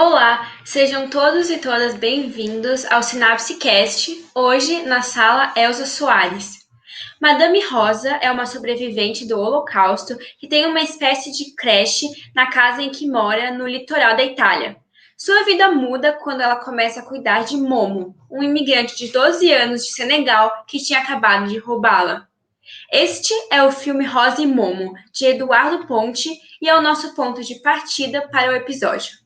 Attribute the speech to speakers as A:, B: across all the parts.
A: Olá, sejam todos e todas bem-vindos ao SinapseCast, hoje na sala Elza Soares. Madame Rosa é uma sobrevivente do Holocausto que tem uma espécie de creche na casa em que mora no litoral da Itália. Sua vida muda quando ela começa a cuidar de Momo, um imigrante de 12 anos de Senegal que tinha acabado de roubá-la. Este é o filme Rosa e Momo, de Eduardo Ponte, e é o nosso ponto de partida para o episódio.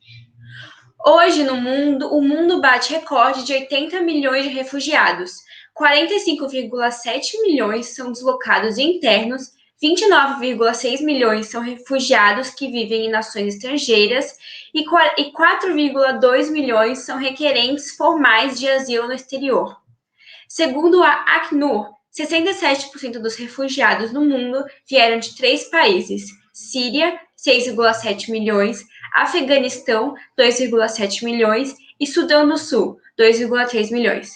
A: Hoje, no mundo, o mundo bate recorde de 80 milhões de refugiados. 45,7 milhões são deslocados internos, 29,6 milhões são refugiados que vivem em nações estrangeiras e 4,2 milhões são requerentes formais de asilo no exterior. Segundo a Acnur, 67% dos refugiados no mundo vieram de três países: Síria, 6,7 milhões, Afeganistão, 2,7 milhões e Sudão do Sul, 2,3 milhões.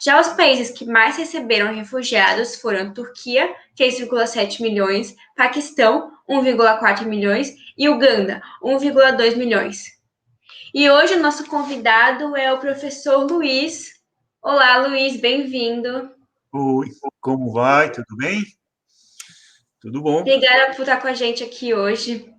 A: Já os países que mais receberam refugiados foram Turquia, 3,7 milhões, Paquistão, 1,4 milhões e Uganda, 1,2 milhões. E hoje o nosso convidado é o professor Luiz. Olá, Luiz, bem-vindo.
B: Oi, como vai? Tudo bem? Tudo bom?
A: Obrigada por estar com a gente aqui hoje.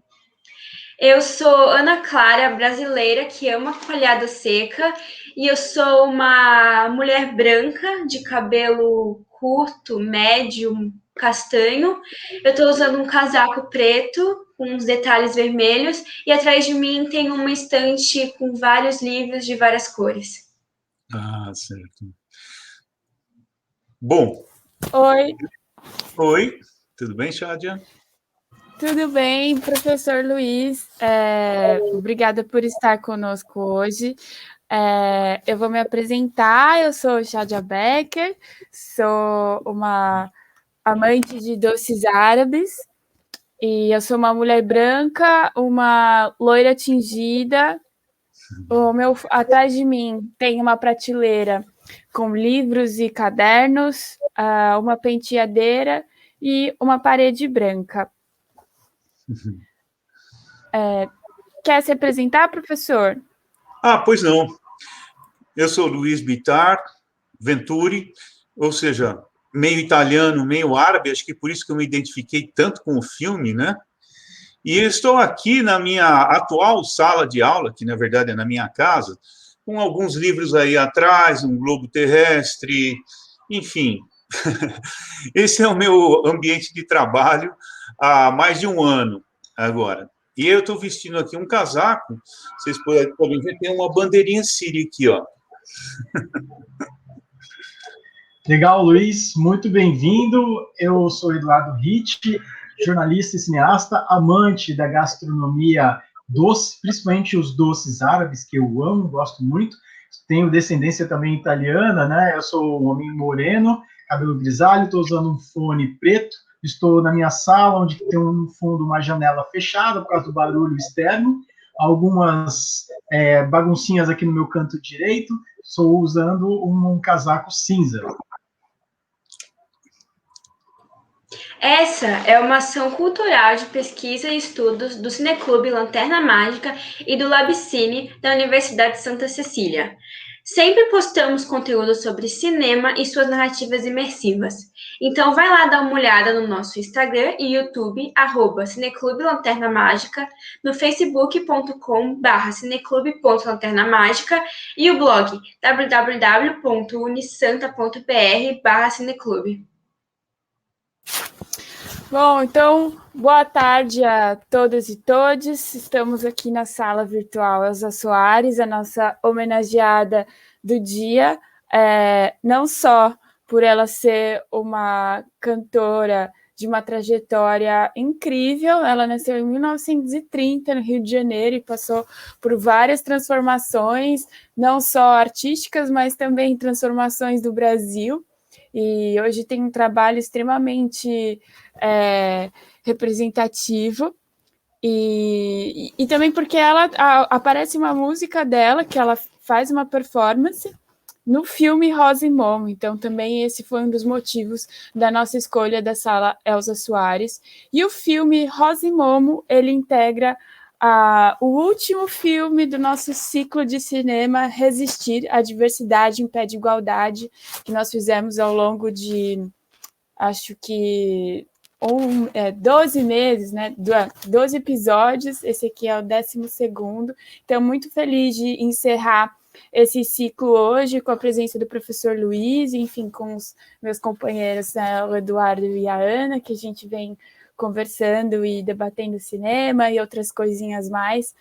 A: Eu sou Ana Clara, brasileira que ama coalhada seca, e eu sou uma mulher branca de cabelo curto, médio, castanho. Eu estou usando um casaco preto com uns detalhes vermelhos e atrás de mim tem uma estante com vários livros de várias cores.
B: Ah, certo. Bom,
C: Oi,
B: oi, tudo bem, Shadia?
C: tudo bem, professor Luiz? Obrigada por estar conosco hoje. Eu vou me apresentar, eu sou Shadia Becker, sou uma amante de doces árabes e eu sou uma mulher branca, uma loira tingida. Atrás de mim tem uma prateleira com livros e cadernos, uma penteadeira e uma parede branca. Quer se apresentar, professor?
B: Pois não. Eu sou Luiz Bittar Venturi, ou seja, meio italiano, meio árabe, acho que por isso que eu me identifiquei tanto com o filme, né? E eu estou aqui na minha atual sala de aula, que na verdade é na minha casa, com alguns livros aí atrás, um globo terrestre, enfim. Esse é o meu ambiente de trabalho há mais de um ano agora. E eu estou vestindo aqui um casaco, vocês podem ver, tem uma bandeirinha síria aqui, ó.
D: Legal, Luiz, muito bem-vindo. Eu sou Eduardo Ritt, jornalista e cineasta, amante da gastronomia doce, principalmente os doces árabes, que eu amo, gosto muito. Tenho descendência também italiana, né? Eu sou um homem moreno, cabelo grisalho, estou usando um fone preto. Estou na minha sala, onde tem um fundo, uma janela fechada por causa do barulho externo. Algumas baguncinhas aqui no meu canto direito. Estou usando um casaco cinza.
A: Essa é uma ação cultural de pesquisa e estudos do Cineclube Lanterna Mágica e do Labcine da Universidade de Santa Cecília. Sempre postamos conteúdo sobre cinema e suas narrativas imersivas. Então vai lá dar uma olhada no nosso Instagram e YouTube, @Cineclube Lanterna Mágica, no facebook.com/cineclube.lanternamágica e o blog www.unisanta.br/cineclube.
C: Bom, então, boa tarde a todas e todos. Estamos aqui na sala virtual Elza Soares, a nossa homenageada do dia, não só por ela ser uma cantora de uma trajetória incrível, ela nasceu em 1930 no Rio de Janeiro e passou por várias transformações, não só artísticas, mas também transformações do Brasil. E hoje tem um trabalho extremamente representativo, e também porque aparece uma música dela, que ela faz uma performance no filme Rosa e Momo. Então também esse foi um dos motivos da nossa escolha da sala Elza Soares. E o filme Rosa e Momo, ele integra o último filme do nosso ciclo de cinema, Resistir, a Diversidade Impede Igualdade, que nós fizemos ao longo de, acho que 12 meses, né? 12 episódios, esse aqui é o 12º. Então, muito feliz de encerrar esse ciclo hoje com a presença do professor Luiz, enfim, com os meus companheiros, né, o Eduardo e a Ana, que a gente vem conversando e debatendo cinema e outras coisinhas mais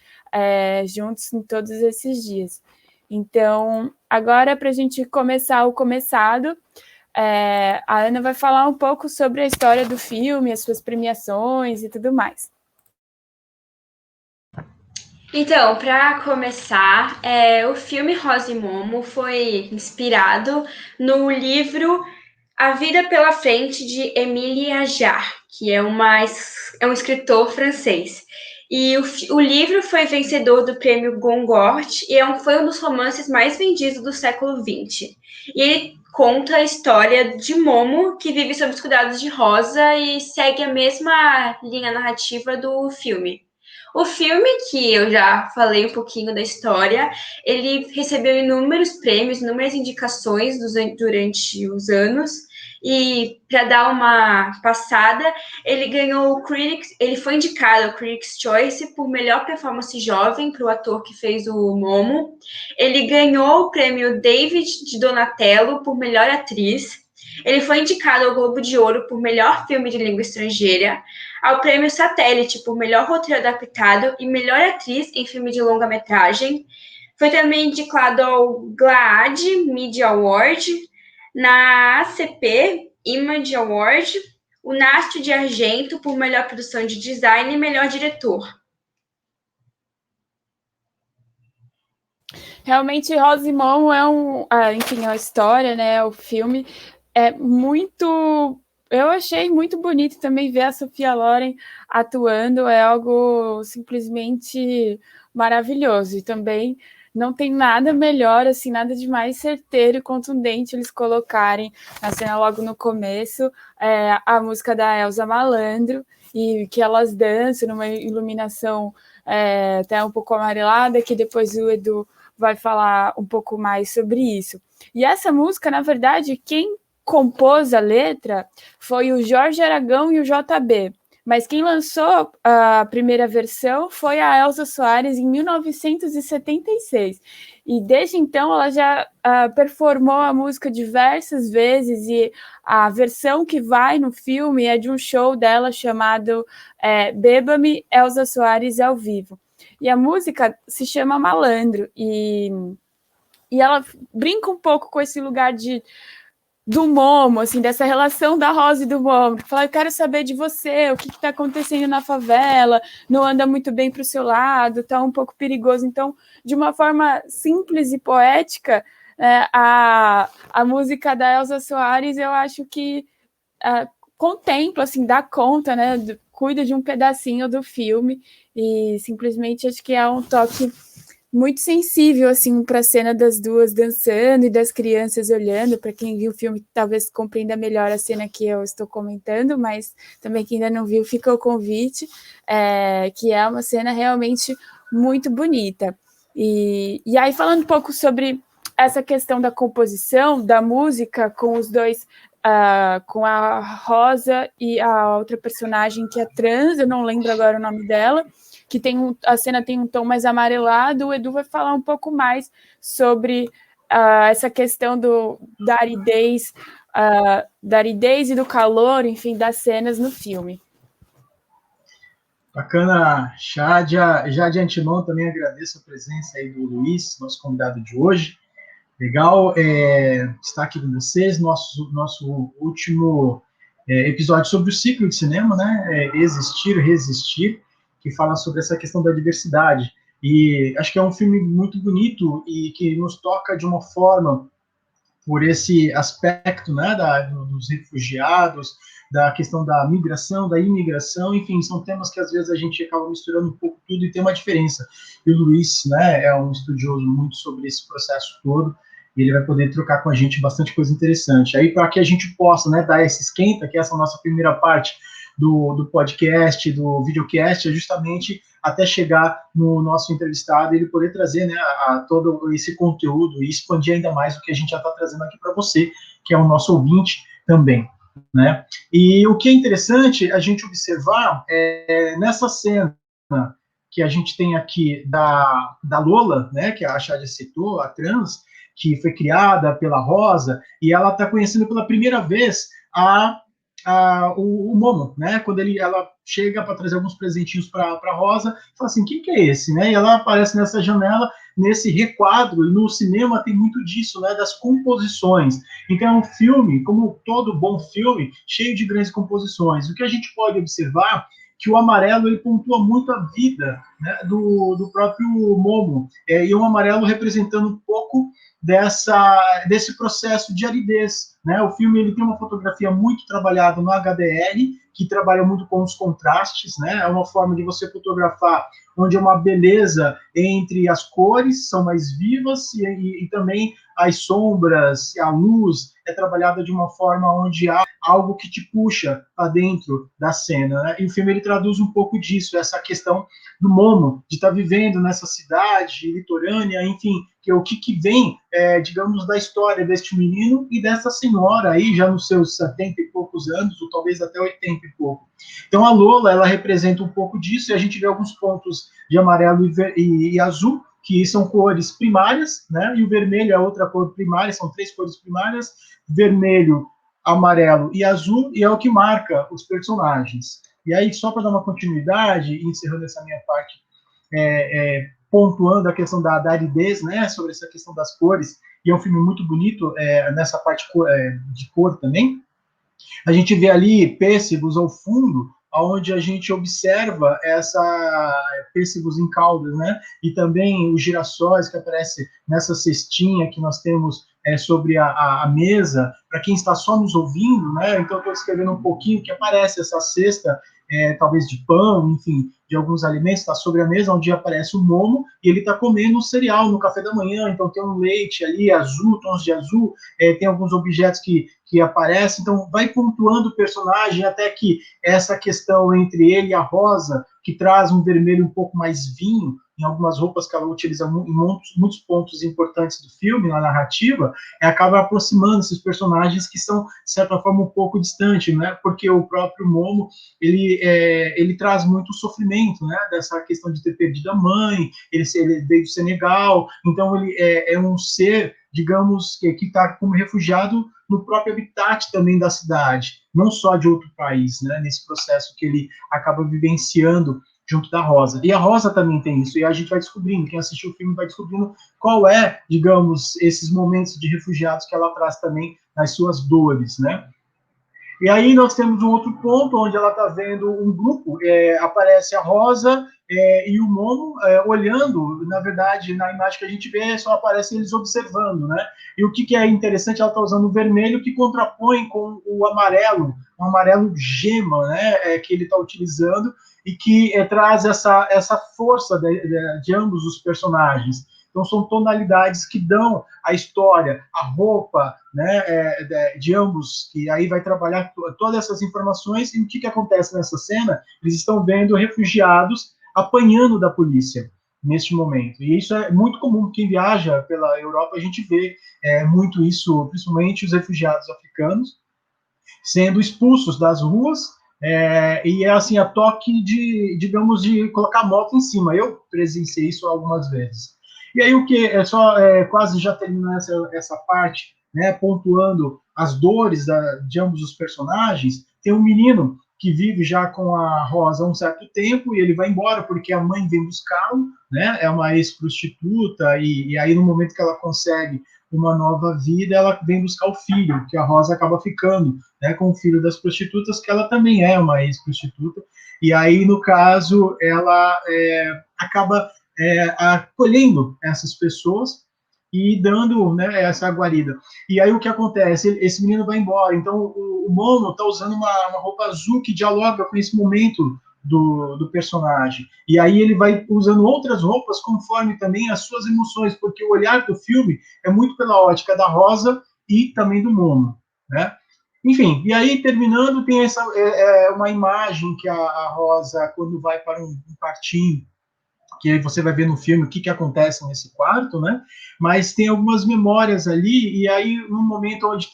C: juntos em todos esses dias. Então, agora, para a gente começar o começado, a Ana vai falar um pouco sobre a história do filme, as suas premiações e tudo mais.
A: Então, para começar, o filme Rosa e Momo foi inspirado no livro A Vida pela Frente, de Émile Ajar, que é um escritor francês. E o livro foi vencedor do prêmio Goncourt e foi um dos romances mais vendidos do século XX. E ele conta a história de Momo, que vive sob os cuidados de Rosa e segue a mesma linha narrativa do filme. O filme, que eu já falei um pouquinho da história, ele recebeu inúmeros prêmios, inúmeras indicações durante os anos. E para dar uma passada, ele foi indicado ao Critics' Choice por melhor performance jovem para o ator que fez o Momo. Ele ganhou o prêmio David de Donatello por melhor atriz. Ele foi indicado ao Globo de Ouro por melhor filme de língua estrangeira, ao prêmio Satélite por melhor roteiro adaptado e melhor atriz em filme de longa-metragem. Foi também indicado ao GLAAD Media Award, na ACP Image Award, o Nastro de Argento por melhor produção de design e melhor diretor.
C: Realmente, Rosa e Momo enfim, a história, né, o filme é muito... Eu achei muito bonito também ver a Sophia Loren atuando, é algo simplesmente maravilhoso. E também não tem nada melhor, assim, nada de mais certeiro e contundente eles colocarem na cena logo no começo a música da Elza Malandro, e que elas dançam numa iluminação até um pouco amarelada, que depois o Edu vai falar um pouco mais sobre isso. E essa música, na verdade, quem compôs a letra foi o Jorge Aragão e o JB, mas quem lançou a primeira versão foi a Elza Soares em 1976. E desde então ela já performou a música diversas vezes, e a versão que vai no filme é de um show dela chamado Beba-me, Elza Soares ao vivo. E a música se chama Malandro, e ela brinca um pouco com esse lugar do Momo, assim, dessa relação da Rosa e do Momo, que fala, eu quero saber de você, o que está acontecendo na favela, não anda muito bem para o seu lado, está um pouco perigoso. Então, de uma forma simples e poética, a música da Elza Soares, eu acho que contempla, assim, dá conta, né, cuida de um pedacinho do filme, e simplesmente acho que é um toque muito sensível, assim, para a cena das duas dançando e das crianças olhando. Para quem viu o filme, talvez compreenda melhor a cena que eu estou comentando, mas também quem ainda não viu, fica o convite, que é uma cena realmente muito bonita. E aí, falando um pouco sobre essa questão da composição, da música, com os dois, com a Rosa e a outra personagem que é trans, eu não lembro agora o nome dela, que a cena tem um tom mais amarelado. O Edu vai falar um pouco mais sobre essa questão da aridez e do calor, enfim, das cenas no filme.
D: Bacana, Chádia. Já de antemão também agradeço a presença aí do Luiz, nosso convidado de hoje. Legal estar aqui com vocês, nosso último episódio sobre o ciclo de cinema, né? Existir, Resistir, que fala sobre essa questão da diversidade. E acho que é um filme muito bonito e que nos toca de uma forma por esse aspecto, né, dos refugiados, da questão da migração, da imigração, enfim, são temas que às vezes a gente acaba misturando um pouco tudo e tem uma diferença. E o Luiz, né, é um estudioso muito sobre esse processo todo, e ele vai poder trocar com a gente bastante coisa interessante. Aí, para que a gente possa, né, dar esse esquenta, que é essa nossa primeira parte do podcast, do videocast, é justamente até chegar no nosso entrevistado e ele poder trazer, né, todo esse conteúdo e expandir ainda mais o que a gente já está trazendo aqui para você, que é o nosso ouvinte também, né? E o que é interessante a gente observar é nessa cena que a gente tem aqui da Lola, né, que a Shadia citou, a trans, que foi criada pela Rosa, e ela está conhecendo pela primeira vez o Momo, né? Quando ela chega para trazer alguns presentinhos para a Rosa, fala assim, quem que é esse, né? E ela aparece nessa janela, nesse requadro, e no cinema tem muito disso, né? Das composições. Então é um filme, como todo bom filme, cheio de grandes composições. O que a gente pode observar que o amarelo ele pontua muito a vida, né, do próprio Momo, e o amarelo representando um pouco desse processo de aridez, né? O filme ele tem uma fotografia muito trabalhada no HDR, que trabalha muito com os contrastes, né? É uma forma de você fotografar onde é uma beleza entre as cores, são mais vivas, e também as sombras, a luz é trabalhada de uma forma onde há algo que te puxa para dentro da cena, né? E o filme ele traduz um pouco disso, essa questão do Momo, de estar vivendo nessa cidade litorânea, enfim, que é o que vem, digamos, da história deste menino e dessa senhora aí, já nos seus 70 e poucos anos, ou talvez até 80 e pouco. Então a Lola, ela representa um pouco disso, e a gente vê alguns pontos de amarelo e azul, que são cores primárias, né? E o vermelho é outra cor primária, são 3 cores primárias, vermelho, amarelo e azul, e é o que marca os personagens. E aí, só para dar uma continuidade, encerrando essa minha parte, pontuando a questão da aridez, né, sobre essa questão das cores, e é um filme muito bonito nessa parte de cor também. A gente vê ali pêssegos ao fundo, onde a gente observa pêssegos em caudas, né? E também os girassóis que aparecem nessa cestinha que nós temos sobre a mesa, para quem está só nos ouvindo, né? Então, estou escrevendo um pouquinho que aparece essa cesta, talvez de pão, enfim, de alguns alimentos, está sobre a mesa, onde aparece o Momo, e ele está comendo um cereal no café da manhã, então tem um leite ali, azul, tons de azul, tem alguns objetos que aparecem, então vai pontuando o personagem até que essa questão entre ele e a Rosa, que traz um vermelho um pouco mais vinho, em algumas roupas que ela utiliza em muitos pontos importantes do filme, na narrativa, acaba aproximando esses personagens que são, de certa forma, um pouco distantes, né? Porque o próprio Momo, ele traz muito sofrimento, né? Dessa questão de ter perdido a mãe, ele veio do Senegal, então ele é um ser, digamos, que está como refugiado no próprio habitat também da cidade, não só de outro país, né? Nesse processo que ele acaba vivenciando junto da Rosa. E a Rosa também tem isso, e a gente vai descobrindo, quem assistiu o filme vai descobrindo qual é, digamos, esses momentos de refugiados que ela traz também nas suas dores, né? E aí nós temos um outro ponto onde ela está vendo um grupo, aparece a Rosa e o Momo olhando, na verdade, na imagem que a gente vê, só aparece eles observando, né? E o que é interessante, ela está usando o vermelho que contrapõe com o amarelo, um amarelo gema, né? Que ele está utilizando e que traz essa força de ambos os personagens. Então, são tonalidades que dão a história, a roupa, né, de ambos, que aí vai trabalhar todas essas informações. E o que acontece nessa cena? Eles estão vendo refugiados apanhando da polícia neste momento. E isso é muito comum. Quem viaja pela Europa, a gente vê muito isso, principalmente os refugiados africanos, sendo expulsos das ruas, e é assim, a toque digamos, de colocar a moto em cima. Eu presenciei isso algumas vezes. E aí o que quase já terminando essa parte, né, pontuando as dores de ambos os personagens, tem um menino que vive já com a Rosa há um certo tempo e ele vai embora porque a mãe vem buscá-lo, né, é uma ex-prostituta e aí no momento que ela consegue uma nova vida, ela vem buscar o filho, que a Rosa acaba ficando, né, com o filho das prostitutas, que ela também é uma ex-prostituta, e aí no caso ela acaba acolhendo essas pessoas e dando, né, essa guarida. E aí o que acontece? Esse menino vai embora, então o Momo está usando uma roupa azul que dialoga com esse momento do personagem. E aí ele vai usando outras roupas conforme também as suas emoções, porque o olhar do filme é muito pela ótica da Rosa e também do Momo, né? Enfim, e aí, terminando, tem uma imagem que a Rosa, quando vai para um quartinho, que aí você vai ver no filme o que acontece nesse quarto, né? Mas tem algumas memórias ali, e aí, num momento onde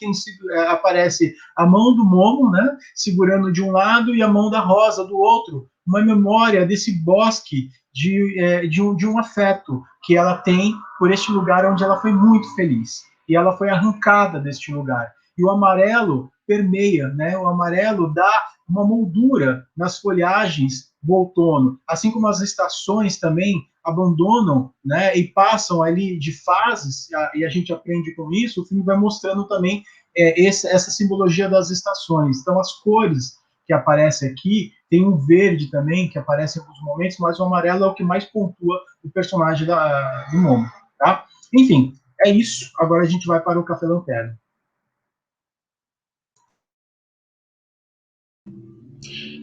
D: aparece a mão do Momo, né? Segurando de um lado, e a mão da Rosa do outro, uma memória desse bosque de um afeto que ela tem por este lugar onde ela foi muito feliz. E ela foi arrancada deste lugar. E o amarelo permeia, né? O amarelo dá uma moldura nas folhagens do outono, assim como as estações também abandonam, né, e passam ali de fases, e a gente aprende com isso. O filme vai mostrando também essa simbologia das estações. Então, as cores que aparecem aqui, tem um verde também, que aparece em alguns momentos, mas o amarelo é o que mais pontua o personagem do Momo, tá? Enfim, é isso. Agora a gente vai para o Café Lanterna.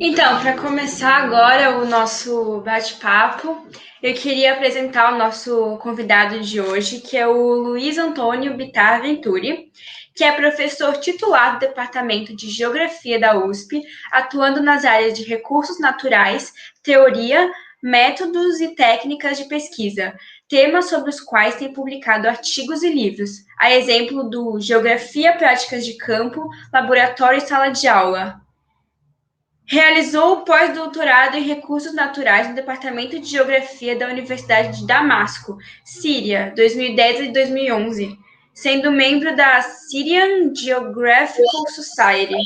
A: Então, para começar agora o nosso bate-papo, eu queria apresentar o nosso convidado de hoje, que é o Luiz Antônio Bittar Venturi, que é professor titular do Departamento de Geografia da USP, atuando nas áreas de recursos naturais, teoria, métodos e técnicas de pesquisa, temas sobre os quais tem publicado artigos e livros, a exemplo do Geografia, Práticas de Campo, Laboratório e Sala de Aula. Realizou o pós-doutorado em Recursos Naturais no Departamento de Geografia da Universidade de Damasco, Síria, 2010 e 2011, sendo membro da Syrian Geographical Society.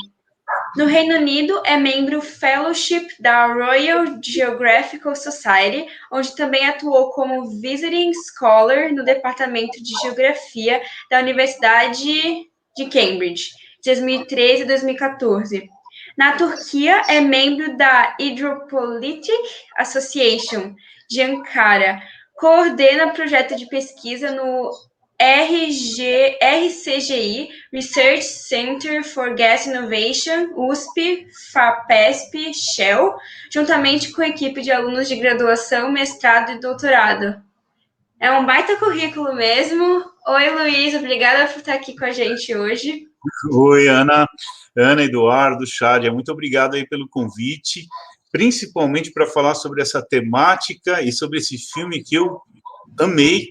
A: No Reino Unido, é membro Fellowship da Royal Geographical Society, onde também atuou como Visiting Scholar no Departamento de Geografia da Universidade de Cambridge, 2013 e 2014. Na Turquia, é membro da Hydropolitic Association de Ankara, coordena projeto de pesquisa no RCGI, Research Center for Gas Innovation, USP, FAPESP, Shell, juntamente com a equipe de alunos de graduação, mestrado e doutorado. É um baita currículo mesmo. Oi, Luiz, obrigada por estar aqui com a gente hoje.
B: Oi, Ana, Eduardo, Chádia, muito obrigado aí pelo convite, principalmente para falar sobre essa temática e sobre esse filme que eu amei,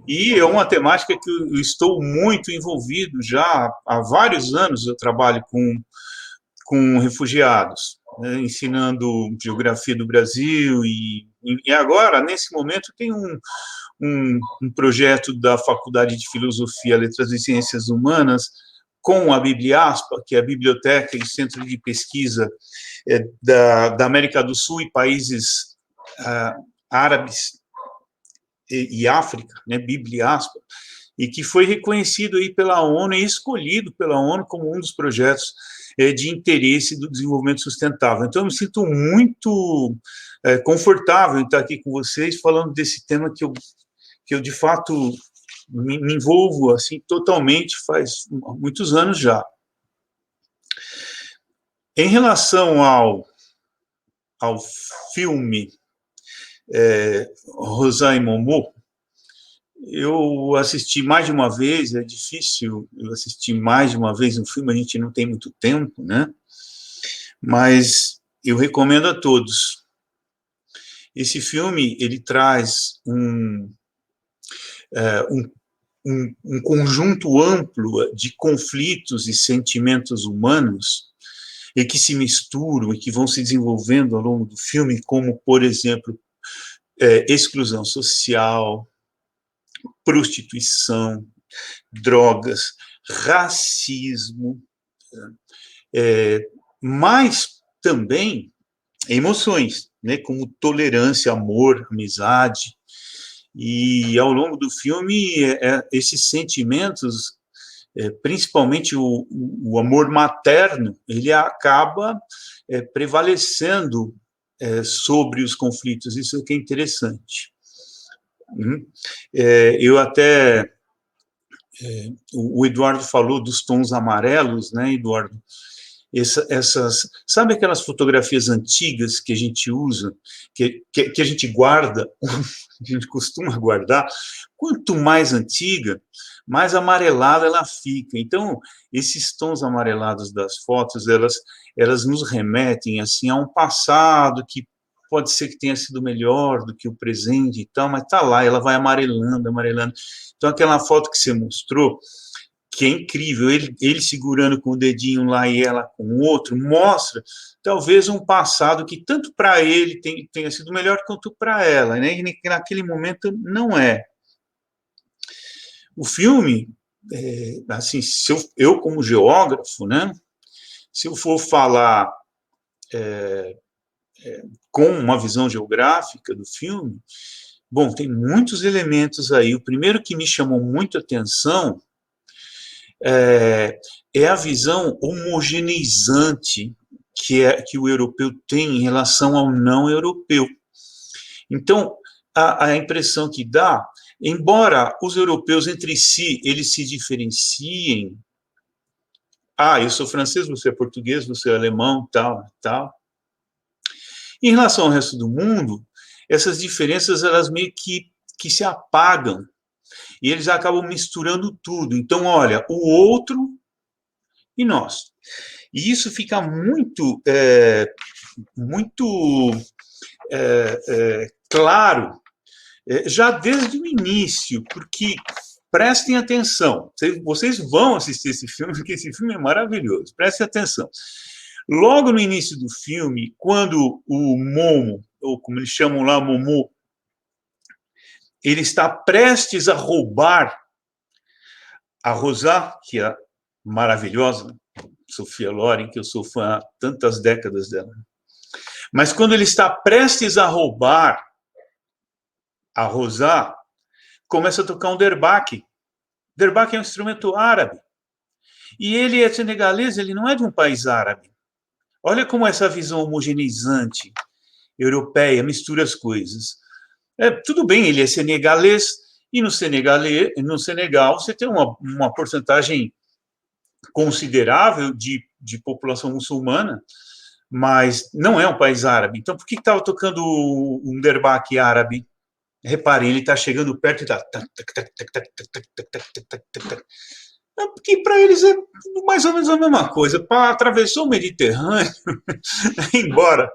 B: e é uma temática que eu estou muito envolvido já há vários anos. Eu trabalho com refugiados, né, ensinando geografia do Brasil, e agora, nesse momento, tem um projeto da Faculdade de Filosofia, Letras e Ciências Humanas, com a Bibliaspa, que é a Biblioteca e Centro de Pesquisa da América do Sul e países árabes e África, né, Bibliaspa, e que foi reconhecido aí pela ONU e escolhido pela ONU como um dos projetos de interesse do desenvolvimento sustentável. Então, eu me sinto muito confortável em estar aqui com vocês, falando desse tema que eu de fato, me envolvo assim, totalmente faz muitos anos já. Em relação ao filme Rosa e Momo, eu assisti mais de uma vez. É difícil eu assistir mais de uma vez um filme, a gente não tem muito tempo, né? Mas eu recomendo a todos. Esse filme, ele traz um conjunto amplo de conflitos e sentimentos humanos e que se misturam e que vão se desenvolvendo ao longo do filme, como, por exemplo, exclusão social, prostituição, drogas, racismo, mas também emoções, né, como tolerância, amor, amizade. E ao longo do filme, esses sentimentos, principalmente o amor materno, ele acaba prevalecendo sobre os conflitos. Isso é que é interessante. Eu até... o Eduardo falou dos tons amarelos, né, Eduardo? sabe aquelas fotografias antigas que a gente usa, que a gente guarda, a gente costuma guardar? Quanto mais antiga, mais amarelada ela fica. Então, esses tons amarelados das fotos, elas nos remetem assim a um passado que pode ser que tenha sido melhor do que o presente e tal, mas está lá, ela vai amarelando, amarelando. Então, aquela foto que você mostrou, que é incrível, ele segurando com o dedinho lá e ela com o outro, mostra talvez um passado que tanto para ele tenha sido melhor quanto para ela, né? E naquele momento não é. O filme, assim, se eu como geógrafo, né? Se eu for falar com uma visão geográfica do filme, bom, tem muitos elementos aí. O primeiro que me chamou muito a atenção é a visão homogeneizante que o europeu tem em relação ao não europeu. Então, a impressão que dá, embora os europeus entre si, eles se diferenciem, eu sou francês, você é português, você é alemão, tal, tal. Em relação ao resto do mundo, essas diferenças, elas meio que se apagam, e eles acabam misturando tudo. Então, olha, o outro e nós. E isso fica muito claro já desde o início, porque prestem atenção, vocês vão assistir esse filme, porque esse filme é maravilhoso, prestem atenção. Logo no início do filme, quando o Momo, ou como eles chamam lá, Momo, ele está prestes a roubar a Rosa, que é maravilhosa, Sophia Loren, que eu sou fã há tantas décadas dela. Mas quando ele está prestes a roubar a Rosa, começa a tocar um derbaque. Derbaque é um instrumento árabe. E ele é senegalês, ele não é de um país árabe. Olha como essa visão homogeneizante europeia mistura as coisas. Tudo bem, ele é senegalês, e no Senegal você tem uma porcentagem considerável de população muçulmana, mas não é um país árabe. Então, por que estava tocando um derbaque árabe? Reparem, ele está chegando perto e está... Porque para eles é mais ou menos a mesma coisa. Atravessou o Mediterrâneo, embora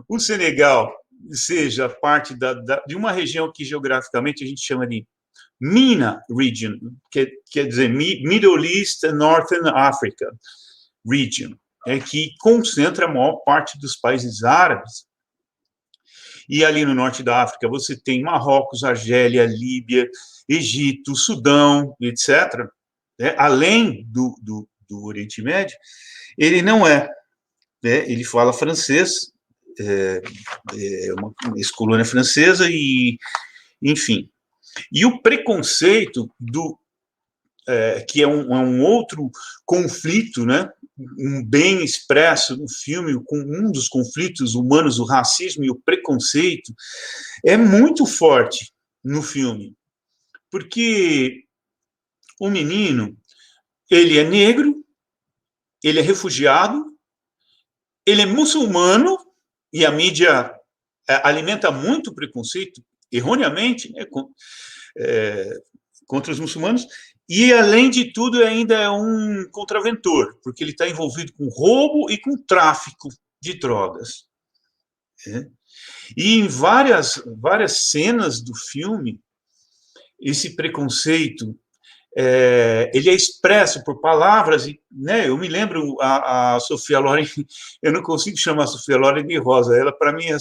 B: o Senegal seja parte de uma região que geograficamente a gente chama de MENA Region, quer dizer Middle East and Northern Africa Region, que concentra a maior parte dos países árabes. E ali no norte da África você tem Marrocos, Argélia, Líbia, Egito, Sudão, etc. Além do Oriente Médio, ele não é. Ele fala francês, é uma ex-colônia francesa, e, enfim. E o preconceito que é um outro conflito, né, bem expresso no filme, com um dos conflitos humanos, o racismo e o preconceito, é muito forte no filme, porque o menino, ele é negro, ele é refugiado, ele é muçulmano, e a mídia alimenta muito preconceito, erroneamente, né, contra os muçulmanos, e, além de tudo, ainda é um contraventor, porque ele está envolvido com roubo e com tráfico de drogas. E em várias cenas do filme, esse preconceito ele é expresso por palavras, né? Eu me lembro a Sophia Loren, eu não consigo chamar a Sophia Loren de Rosa, ela, para mim, é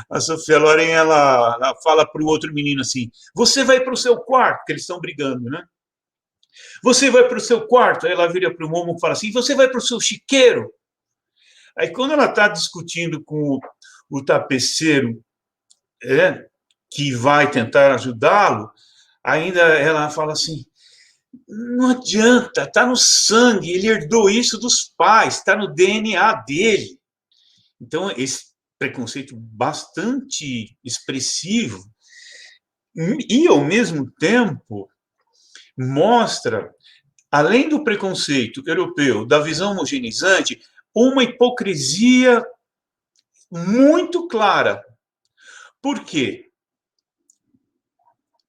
B: a Sophia Loren, ela fala para o outro menino assim: você vai para o seu quarto, porque eles estão brigando, né? Você vai para o seu quarto, aí ela vira para o Momo e fala assim: você vai para o seu chiqueiro. Aí, quando ela está discutindo com o tapeceiro, que vai tentar ajudá-lo, ainda ela fala assim: não adianta, está no sangue, ele herdou isso dos pais, está no DNA dele. Então, esse preconceito bastante expressivo e, ao mesmo tempo, mostra além do preconceito europeu, da visão homogeneizante, uma hipocrisia muito clara. Por quê?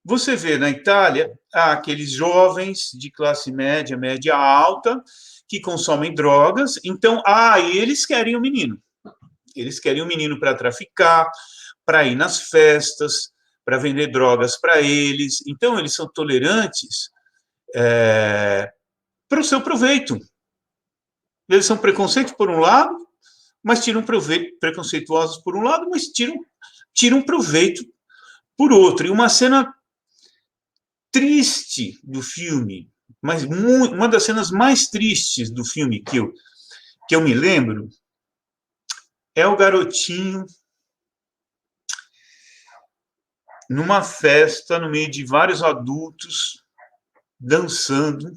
B: Você vê na Itália aqueles jovens de classe média, média alta, que consomem drogas, então, eles querem o menino. Eles querem o menino para traficar, para ir nas festas, para vender drogas para eles. Então, eles são tolerantes para o seu proveito. Eles são preconceituosos por um lado, mas tiram proveito, preconceituosos por um lado, mas tiram proveito por outro. E uma cena triste do filme, mas uma das cenas mais tristes do filme que eu me lembro é o garotinho numa festa no meio de vários adultos dançando,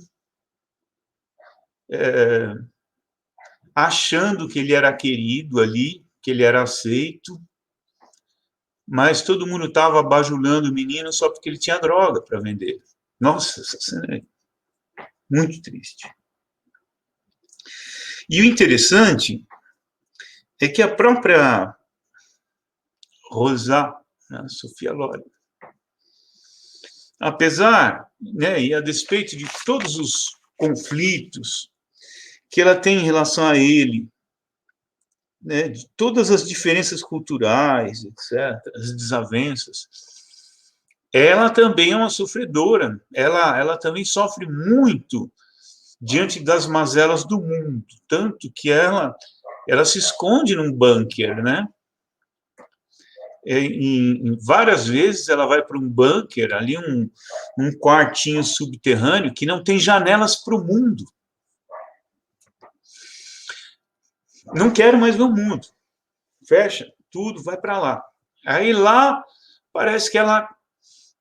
B: achando que ele era querido ali, que ele era aceito, mas todo mundo estava bajulando o menino só porque ele tinha droga para vender. Nossa, essa cena é muito triste. E o interessante é que a própria Rosa, né, Sofia Loren, apesar, né, e a despeito de todos os conflitos que ela tem em relação a ele, né, de todas as diferenças culturais, etc., as desavenças, ela também é uma sofredora, ela também sofre muito diante das mazelas do mundo, tanto que ela se esconde num bunker, né? Várias vezes ela vai para um bunker, ali um quartinho subterrâneo, que não tem janelas para o mundo. Não quero mais ver o mundo. Fecha tudo, vai para lá. Aí lá parece que ela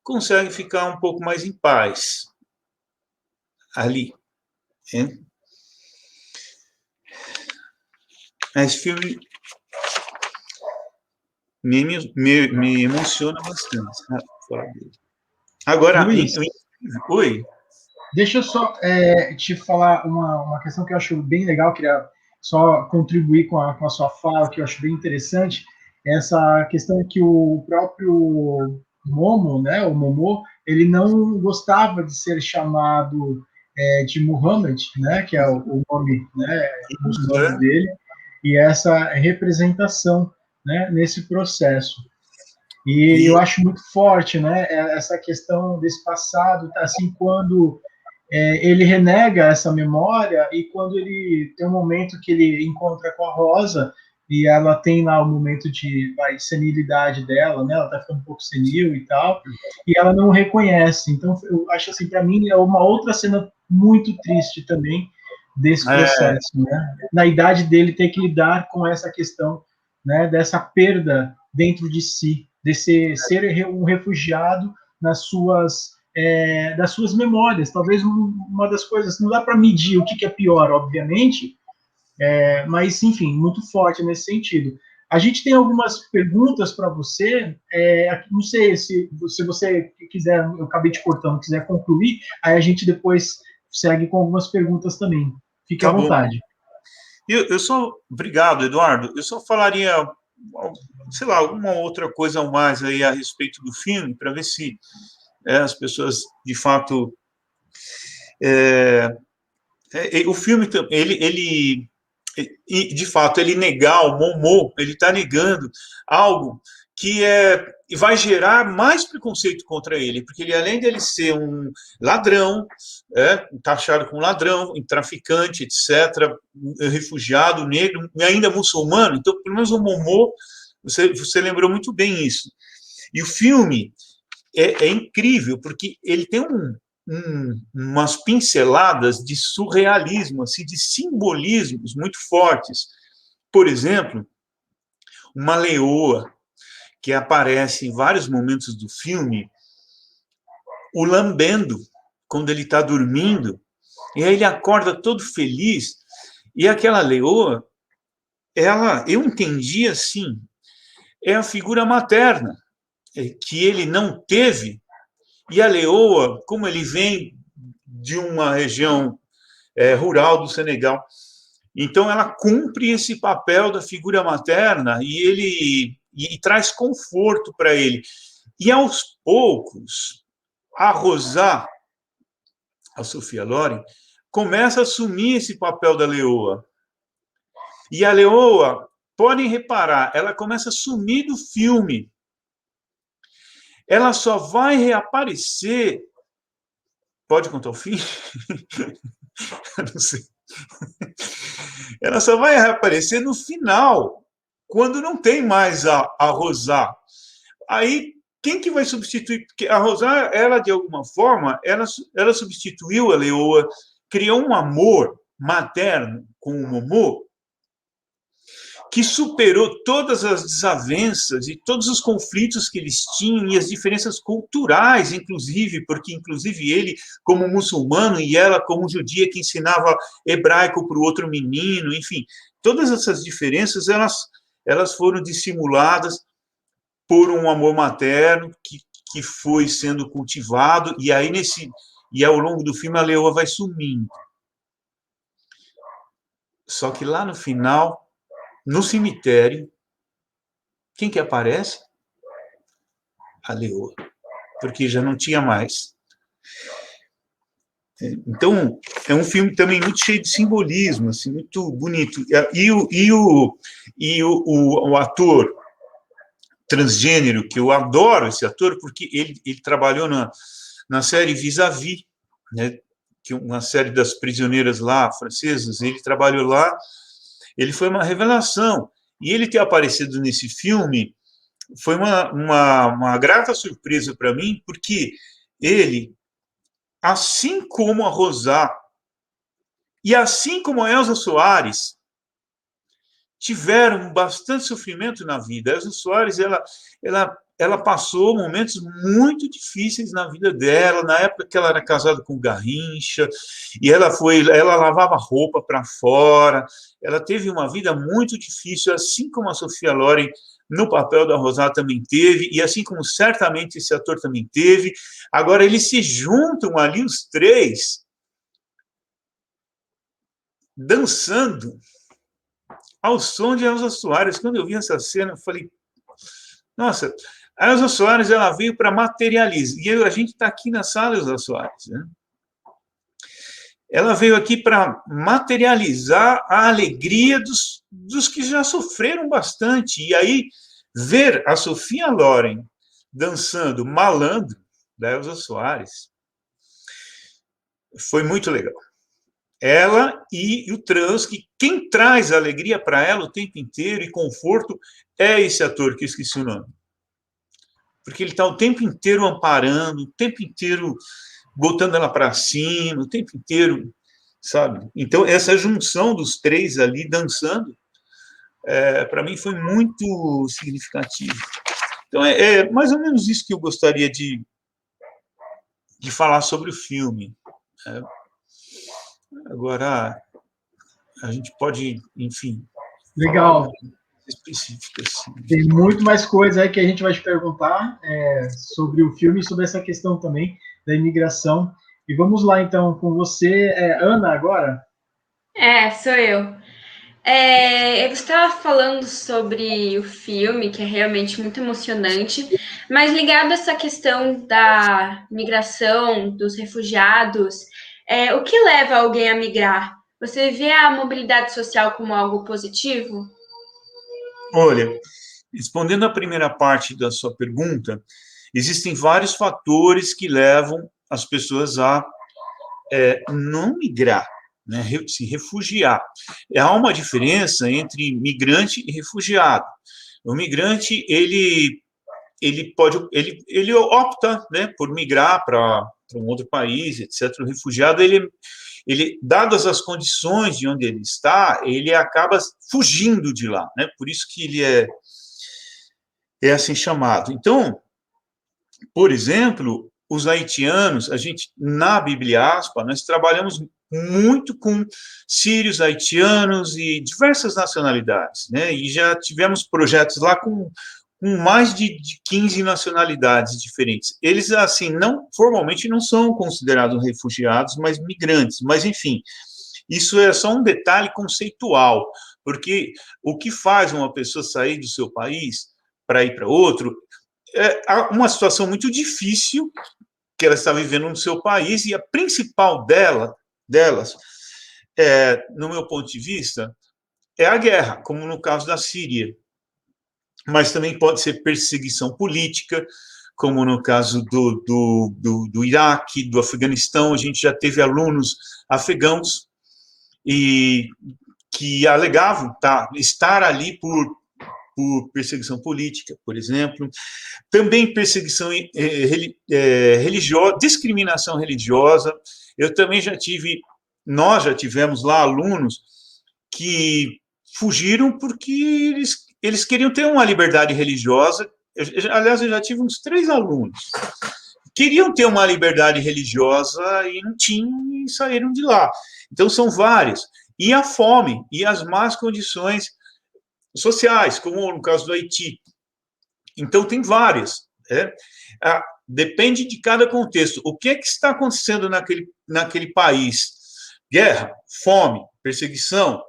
B: consegue ficar um pouco mais em paz. Ali. Hein? Esse filme me emociona bastante. Agora,
D: Luiz,
B: oi.
D: deixa eu só te falar uma questão que eu acho bem legal, queria só contribuir com a sua fala, que eu acho bem interessante, essa questão que o próprio Momo, né, o Momô, ele não gostava de ser chamado de Muhammad, né, que é o nome, né, muçulmano dele, e essa representação, né, nesse processo. E eu acho muito forte, né, essa questão desse passado, assim, quando ele renega essa memória e quando ele tem um momento que ele encontra com a Rosa e ela tem lá o momento de senilidade dela, né, ela tá ficando um pouco senil e tal, e ela não reconhece. Então, eu acho assim, para mim, é uma outra cena muito triste também desse processo, né, na idade dele ter que lidar com essa questão, né, dessa perda dentro de si, desse ser um refugiado nas das suas memórias. Talvez uma das coisas, não dá para medir o que é pior, obviamente, mas, enfim, muito forte nesse sentido. A gente tem algumas perguntas para você, não sei se você quiser, eu acabei te cortando, quiser concluir, aí a gente depois segue com algumas perguntas também. Fique à vontade.
B: Obrigado, Eduardo. Eu só falaria, sei lá, alguma outra coisa a mais aí a respeito do filme, para ver se as pessoas, de fato... o filme, ele de fato, ele negar o Momô, ele está negando algo que vai gerar mais preconceito contra ele, porque ele, além dele ser um ladrão, taxado como ladrão, um traficante, etc., refugiado, negro, e ainda muçulmano, então, pelo menos o Momô, você lembrou muito bem isso. E o filme é incrível, porque ele tem umas pinceladas de surrealismo, assim, de simbolismos muito fortes. Por exemplo, uma leoa que aparece em vários momentos do filme, o lambendo, quando ele está dormindo, e aí ele acorda todo feliz, e aquela leoa, eu entendi assim, é a figura materna, que ele não teve, e a leoa, como ele vem de uma região rural do Senegal. Então, ela cumpre esse papel da figura materna e traz conforto para ele. E, aos poucos, a Rosá, a Sophia Loren, começa a assumir esse papel da leoa. E a leoa, podem reparar, ela começa a sumir do filme. Ela só vai reaparecer... Pode contar o fim? Não sei. Ela só vai reaparecer no final, quando não tem mais a Rosá. Aí, quem que vai substituir? Porque a Rosá, ela, de alguma forma, ela substituiu a leoa, criou um amor materno com o Momô, que superou todas as desavenças e todos os conflitos que eles tinham e as diferenças culturais, inclusive, porque, inclusive, ele, como muçulmano, e ela, como judia, que ensinava hebraico para o outro menino, enfim, todas essas diferenças, elas foram dissimuladas por um amor materno que foi sendo cultivado, e aí, ao longo do filme, a leoa vai sumindo. Só que lá no final, no cemitério, quem que aparece? A leoa, porque já não tinha mais. Então, é um filme também muito cheio de simbolismo, assim, muito bonito. E o ator transgênero, que eu adoro esse ator, porque ele trabalhou na série Vis-a-Vis, né, que é uma série das prisioneiras lá, francesas, ele trabalhou lá. Ele foi uma revelação. E ele ter aparecido nesse filme foi uma grata surpresa para mim, porque ele, assim como a Rosá e assim como a Elza Soares, tiveram bastante sofrimento na vida. A Elza Soares, ela passou momentos muito difíceis na vida dela, na época que ela era casada com o Garrincha, e ela lavava roupa para fora, ela teve uma vida muito difícil, assim como a Sophia Loren, no papel da Rosá, também teve, e assim como certamente esse ator também teve. Agora, eles se juntam ali, os três, dançando ao som de Elza Soares. Quando eu vi essa cena, eu falei, nossa, a Elza Soares, ela veio para materializar, e a gente está aqui na sala, Elza Soares, né? Ela veio aqui para materializar a alegria dos que já sofreram bastante, e aí ver a Sophia Loren dançando Malandro, da Elza Soares, foi muito legal. Ela e o trans, que quem traz alegria para ela o tempo inteiro e conforto é esse ator, que eu esqueci o nome. Porque ele está o tempo inteiro amparando, o tempo inteiro botando ela para cima, o tempo inteiro, sabe? Então, essa junção dos três ali dançando, para mim foi muito significativo. Então, é mais ou menos isso que eu gostaria de falar sobre o filme. Agora, a gente pode, enfim...
D: Legal.
B: Específica, assim.
D: Tem muito mais coisa aí que a gente vai te perguntar sobre o filme e sobre essa questão também da imigração. E vamos lá, então, com você, Ana, agora.
A: Sou eu. Eu estava falando sobre o filme, que é realmente muito emocionante, mas ligado a essa questão da migração, dos refugiados, o que leva alguém a migrar? Você vê a mobilidade social como algo positivo?
B: Olha, respondendo à primeira parte da sua pergunta, existem vários fatores que levam as pessoas a não migrar, né, se refugiar. Há uma diferença entre migrante e refugiado. O migrante, ele opta, né, por migrar para um outro país, etc. O refugiado, dadas as condições de onde ele está, ele acaba fugindo de lá, né? Por isso que ele é assim chamado. Então, por exemplo, os haitianos, na Bibliaspa, nós trabalhamos muito com sírios, haitianos e diversas nacionalidades, né? E já tivemos projetos lá com com mais de 15 nacionalidades diferentes. Eles, assim, formalmente não são considerados refugiados, mas migrantes. Mas, enfim, isso é só um detalhe conceitual, porque o que faz uma pessoa sair do seu país para ir para outro é uma situação muito difícil que ela está vivendo no seu país, e a principal delas, no meu ponto de vista, é a guerra, como no caso da Síria. Mas também pode ser perseguição política, como no caso do Iraque, do Afeganistão. A gente já teve alunos afegãos e que alegavam estar ali por perseguição política, por exemplo. Também perseguição religiosa, discriminação religiosa. Nós já tivemos lá alunos que fugiram porque eles queriam ter uma liberdade religiosa. Aliás, eu já tive uns 3 alunos que queriam ter uma liberdade religiosa e não tinham e saíram de lá. Então, são vários. E a fome e as más condições sociais, como no caso do Haiti. Então, tem várias. Depende de cada contexto. O que está acontecendo naquele país? Guerra, fome, perseguição,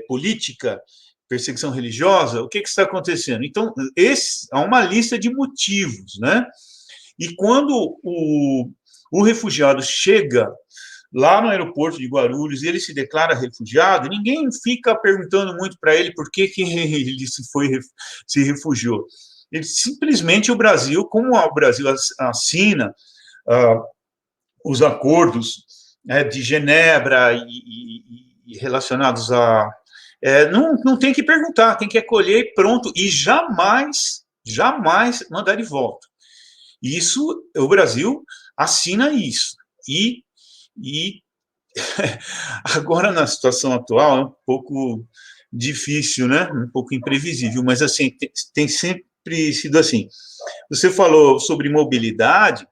B: política, perseguição religiosa, o que está acontecendo? Então, há uma lista de motivos, né? E quando o refugiado chega lá no aeroporto de Guarulhos, ele se declara refugiado, ninguém fica perguntando muito para ele por que ele se refugiou. Ele, simplesmente o Brasil, como o Brasil assina os acordos de Genebra e relacionados a... não tem que perguntar, tem que acolher e pronto, e jamais mandar de volta. Isso, o Brasil assina isso. E agora, na situação atual, é um pouco difícil, né? Um pouco imprevisível, mas assim, tem sempre sido assim. Você falou sobre mobilidade,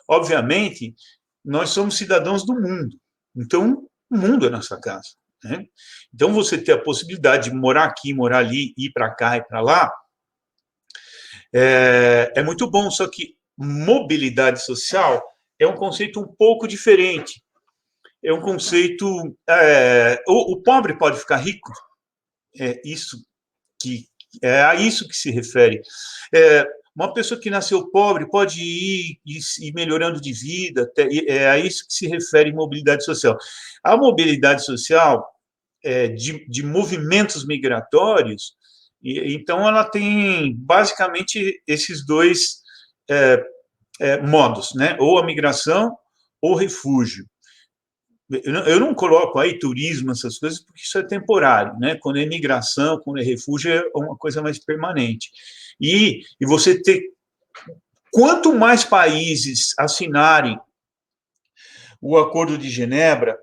B: obviamente, nós somos cidadãos do mundo, então o mundo é nossa casa, né? Então, você ter a possibilidade de morar aqui, morar ali, ir para cá e para lá, é muito bom, só que mobilidade social é um conceito um pouco diferente. É um conceito... o pobre pode ficar rico? É a isso que se refere. Uma pessoa que nasceu pobre pode ir melhorando de vida, é a isso que se refere mobilidade social. A mobilidade social de movimentos migratórios, então ela tem basicamente esses dois modos, né? Ou a migração ou refúgio. Eu não coloco aí turismo, essas coisas, porque isso é temporário, né? Quando é migração, quando é refúgio, é uma coisa mais permanente. E você ter... Quanto mais países assinarem o Acordo de Genebra,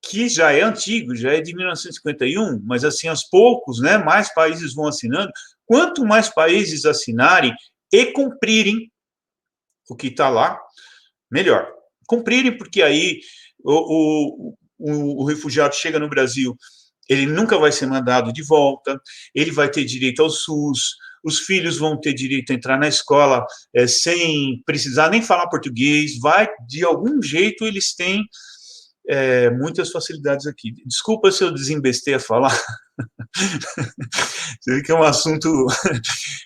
B: que já é antigo, já é de 1951, mas assim, aos poucos, né, mais países vão assinando. Quanto mais países assinarem e cumprirem o que está lá, melhor. Cumprirem, porque aí o refugiado chega no Brasil, ele nunca vai ser mandado de volta, ele vai ter direito ao SUS, os filhos vão ter direito a entrar na escola sem precisar nem falar português, de algum jeito eles têm muitas facilidades aqui. Desculpa se eu desembestei a falar, você vê que é um assunto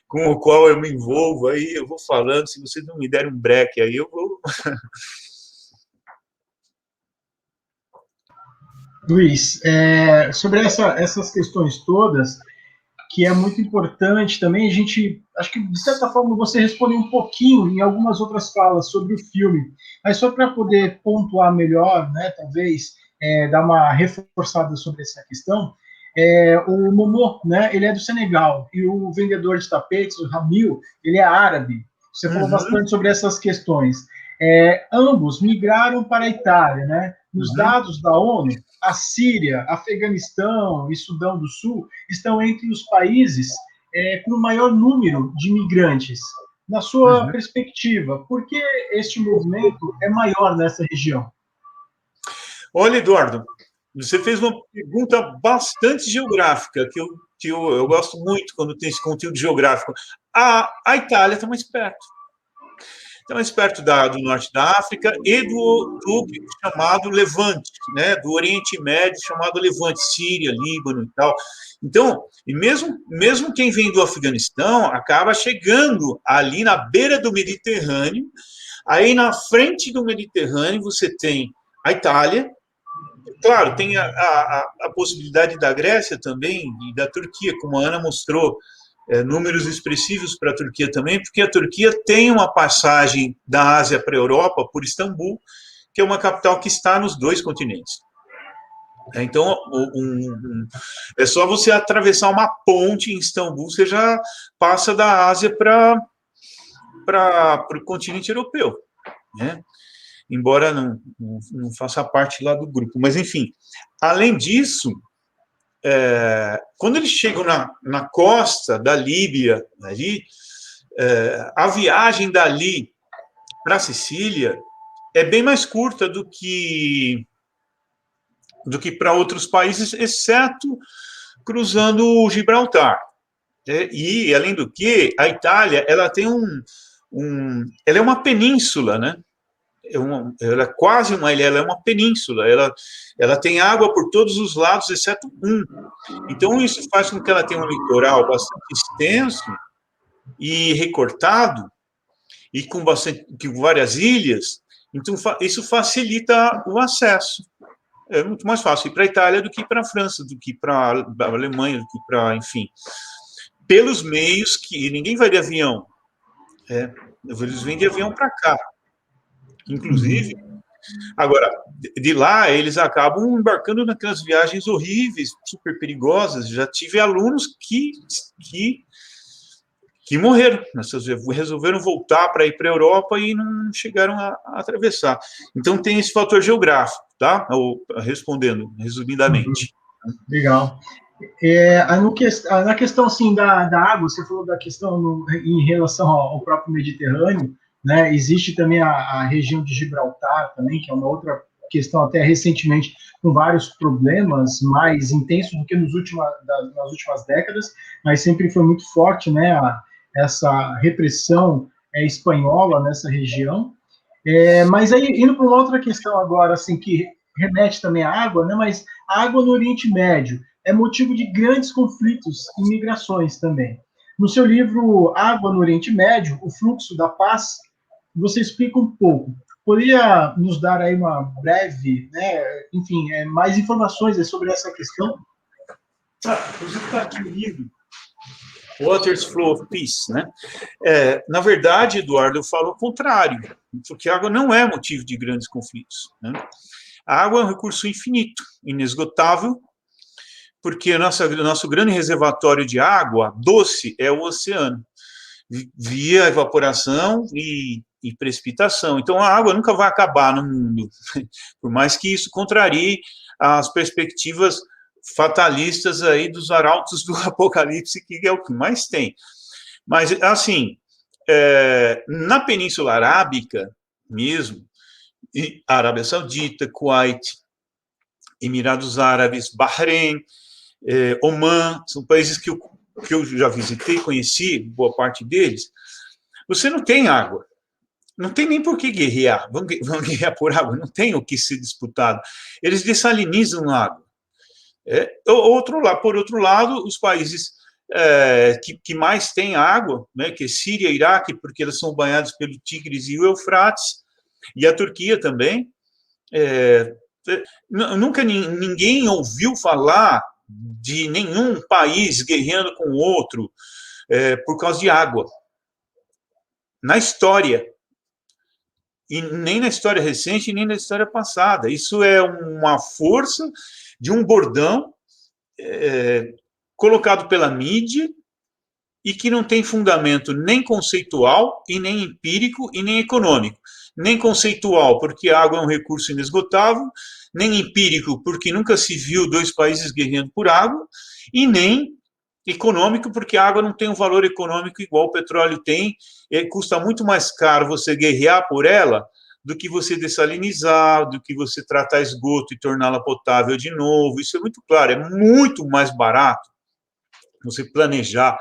B: com o qual eu me envolvo, aí eu vou falando, se vocês não me derem um break, aí eu vou...
D: Luiz, sobre essas questões todas, que é muito importante também, acho que de certa forma você respondeu um pouquinho em algumas outras falas sobre o filme, mas só para poder pontuar melhor, né, talvez dar uma reforçada sobre essa questão, o Momo, né, ele é do Senegal, e o vendedor de tapetes, o Ramil, ele é árabe. Você falou bastante sobre essas questões. Ambos migraram para a Itália, né? Nos dados da ONU, a Síria, Afeganistão e Sudão do Sul estão entre os países com o maior número de migrantes. Na sua perspectiva, por que este movimento é maior nessa região?
B: Olha, Eduardo, você fez uma pergunta bastante geográfica, que eu que eu gosto muito quando tem esse conteúdo geográfico. A Itália está mais perto. Está mais perto do norte da África e do chamado Levante, né, do Oriente Médio, chamado Levante, Síria, Líbano e tal. Então, e mesmo quem vem do Afeganistão acaba chegando ali na beira do Mediterrâneo. Aí, na frente do Mediterrâneo, você tem a Itália. Claro, tem a possibilidade da Grécia também e da Turquia, como a Ana mostrou, números expressivos para a Turquia também, porque a Turquia tem uma passagem da Ásia para a Europa por Istambul, que é uma capital que está nos dois continentes. Então, é só você atravessar uma ponte em Istambul, você já passa da Ásia para o continente europeu, né? Embora não faça parte lá do grupo. Mas, enfim, além disso, quando eles chegam na costa da Líbia, ali, a viagem dali para a Sicília é bem mais curta do que para outros países, exceto cruzando o Gibraltar. E, além do que, a Itália ela tem ela é uma península, né? Ela é quase uma ilha, ela é uma península, ela tem água por todos os lados, exceto um. Então, isso faz com que ela tenha um litoral bastante extenso e recortado, e com várias ilhas. Então, isso facilita o acesso. É muito mais fácil ir para a Itália do que para a França, do que para a Alemanha, do que para, enfim, pelos meios que ninguém vai de avião. Eles vêm de avião para cá. Inclusive, agora, de lá, eles acabam embarcando naquelas viagens horríveis, super perigosas. Já tive alunos que morreram, resolveram voltar para ir para a Europa e não chegaram a atravessar. Então, tem esse fator geográfico, tá? Respondendo, resumidamente.
D: Legal. Na questão assim, da água, você falou da questão em relação ao próprio Mediterrâneo, né? Existe também a região de Gibraltar também, que é uma outra questão até recentemente com vários problemas mais intensos do que nas últimas décadas, mas sempre foi muito forte, né? Essa repressão espanhola nessa região. Mas aí, indo para uma outra questão agora, assim, que remete também à água, né? Mas a água no Oriente Médio é motivo de grandes conflitos e migrações também. No seu livro Água no Oriente Médio, o fluxo da paz, você explica um pouco. Poderia nos dar aí uma breve, né, enfim, mais informações sobre essa questão?
B: Inclusive está aqui o livro, Waters Flow of Peace, né? Na verdade, Eduardo, eu falo o contrário, porque a água não é motivo de grandes conflitos, né? A água é um recurso infinito, inesgotável, porque o nosso grande reservatório de água doce é o oceano, via evaporação e precipitação. Então, a água nunca vai acabar no mundo, por mais que isso contrarie as perspectivas fatalistas aí dos arautos do Apocalipse, que é o que mais tem. Mas, assim, na Península Arábica mesmo, Arábia Saudita, Kuwait, Emirados Árabes, Bahrein, Omã, são países que eu já visitei, conheci, boa parte deles, você não tem água. Não tem nem por que guerrear. Vão guerrear por água, não tem o que ser disputado. Eles dessalinizam a água. Por outro lado, os países que mais têm água, né, que é Síria e Iraque, porque eles são banhados pelo Tigres e o Eufrates, e a Turquia também. Nunca ninguém ouviu falar de nenhum país guerreando com o outro por causa de água. Na história. E nem na história recente, nem na história passada. Isso é uma força de um bordão colocado pela mídia e que não tem fundamento nem conceitual, e nem empírico, e nem econômico. Nem conceitual, porque a água é um recurso inesgotável, nem empírico, porque nunca se viu dois países guerreando por água, e nem econômico, porque a água não tem um valor econômico igual o petróleo tem, e custa muito mais caro você guerrear por ela do que você dessalinizar, do que você tratar esgoto e torná-la potável de novo. Isso é muito claro, é muito mais barato você planejar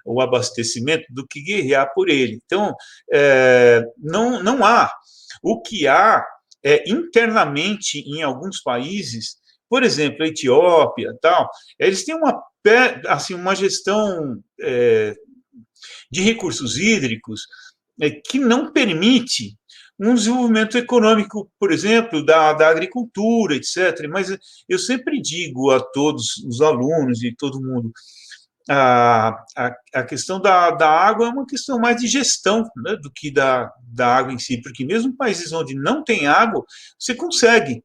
B: o abastecimento do que guerrear por ele. Então, não há. O que há internamente em alguns países, por exemplo, a Etiópia, tal, eles têm uma gestão de recursos hídricos que não permite um desenvolvimento econômico, por exemplo, da agricultura, etc. Mas eu sempre digo a todos os alunos e todo mundo, a questão da água é uma questão mais de gestão, né, do que da água em si, porque mesmo em países onde não tem água, você consegue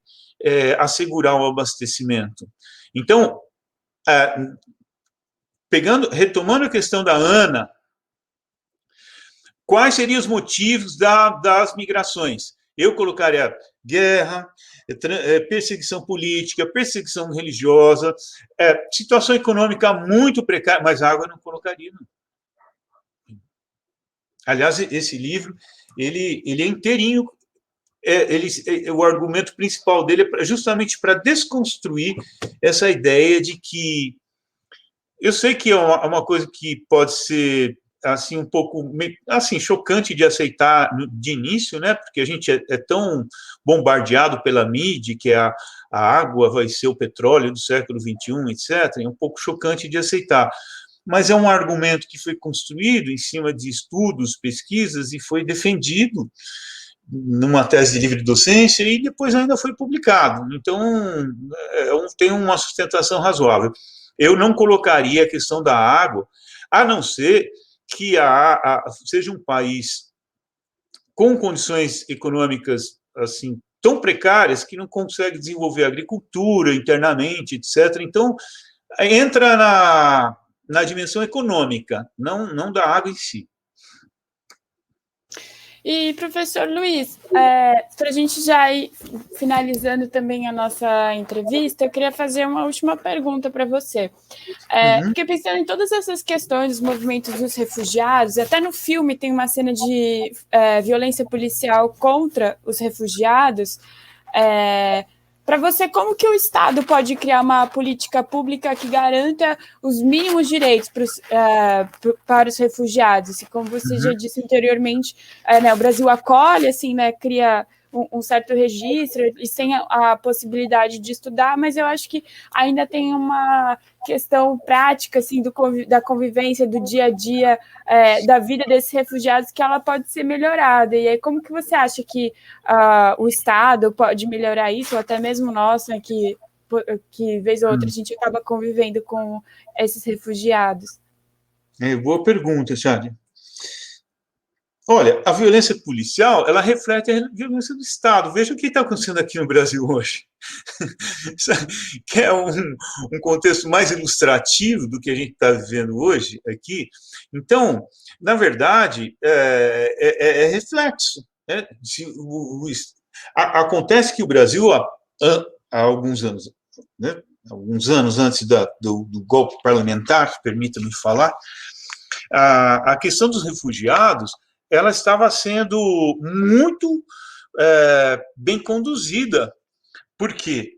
B: assegurar o abastecimento. Então, retomando a questão da Ana, quais seriam os motivos das migrações? Eu colocaria guerra, perseguição política, perseguição religiosa, situação econômica muito precária, mas água eu não colocaria, não. Aliás, esse livro, ele é inteirinho, o argumento principal dele é justamente para desconstruir essa ideia de que, eu sei que é uma coisa que pode ser assim um pouco assim chocante de aceitar de início, né? Porque a gente é tão bombardeado pela mídia que a água vai ser o petróleo do século XXI, etc. É um pouco chocante de aceitar, mas é um argumento que foi construído em cima de estudos, pesquisas e foi defendido numa tese de livre docência e depois ainda foi publicado. Então tem uma sustentação razoável. Eu não colocaria a questão da água, a não ser que seja um país com condições econômicas assim tão precárias que não consegue desenvolver agricultura internamente, etc. Então, entra na dimensão econômica, não da água em si.
C: E, professor Luiz, para a gente já ir finalizando também a nossa entrevista, eu queria fazer uma última pergunta para você. Porque pensando em todas essas questões, os movimentos dos refugiados, até no filme tem uma cena de violência policial contra os refugiados. Para você, como que o Estado pode criar uma política pública que garanta os mínimos direitos para os refugiados? E como você já disse anteriormente, né, o Brasil acolhe, assim, né, cria um certo registro, e sem a possibilidade de estudar, mas eu acho que ainda tem uma questão prática, assim, da convivência, do dia a dia, da vida desses refugiados, que ela pode ser melhorada. E aí, como que você acha que o Estado pode melhorar isso, ou até mesmo nós, né, que vez ou outra a gente acaba convivendo com esses refugiados?
B: Boa pergunta, Chad. Olha, a violência policial, ela reflete a violência do Estado. Veja o que está acontecendo aqui no Brasil hoje. Que é um contexto mais ilustrativo do que a gente está vivendo hoje aqui. Então, na verdade, é reflexo. Né? Acontece que o Brasil, há alguns anos, né? Alguns anos antes do golpe parlamentar, permita-me falar, a questão dos refugiados, ela estava sendo muito bem conduzida, porque